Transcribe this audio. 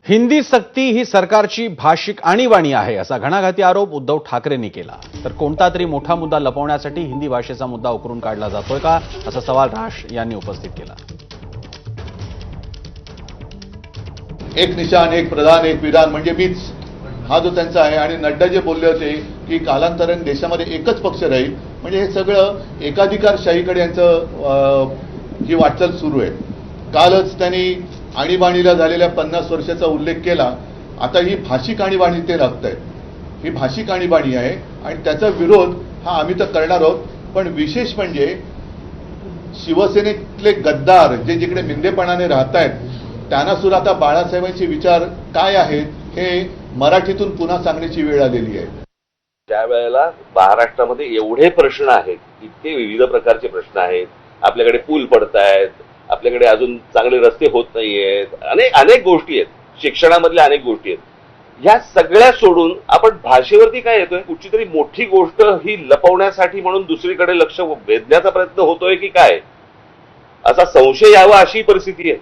हिंदी सक्ती ही सरकारची भाषिक आणीबाणी आहे असा घणाघाती आरोप उद्धव ठाकरेंनी केला। तर कोणता तरी मोठा मुद्दा लपवण्यासाठी हिंदी भाषेचा मुद्दा उकरून काढला जातोय का असा सवाल राश यांनी उपस्थित केला। एक निशान, एक प्रधान, एक विधान म्हणजे मीच, हा जो त्यांचा आहे। आणि नड्डा जे बोलले होते की कालांतराने देशामध्ये एकच पक्ष राहील, म्हणजे हे सगळं एकाधिकारशाहीकडे यांचं ही वाटचाल सुरू आहे। कालच त्यांनी आणीबाणीला झालेल्या 50 वर्षाचा उल्लेख केला। आता ही भाषिक आणीबाणी ते लागतंय, ही भाषिक आणीबाणी आहे आणि त्याचा विरोध हा आम्ही तर करणार आहोत। पण विशेष म्हणजे शिवसेनेतले गद्दार जे जिकडे मिंदेपणाने राहत आहेत त्यांना सुद्धा आता बाळासाहेबांचे विचार काय आहेत हे मराठीतून पुन्हा सांगण्याची वेळ आलेली आहे। ज्या वेळेला महाराष्ट्रामध्ये एवढे प्रश्न आहेत, इतके विविध प्रकारचे प्रश्न आहेत, आपल्याकडे पूल पडतायत, आपल्याकडे अजून चांगले रस्ते होत नाहीयेत, अनेक गोष्टी आहेत, शिक्षणामधल्या अनेक गोष्टी आहेत। ह्या सगळ्या सोडून आपण भाषेवरती काय येतोय? कुठची तरी मोठी गोष्ट ही लपवण्यासाठी म्हणून दुसरीकडे लक्ष वेधण्याचा प्रयत्न होतोय की काय, असा संशय यावा अशी परिस्थिती आहे।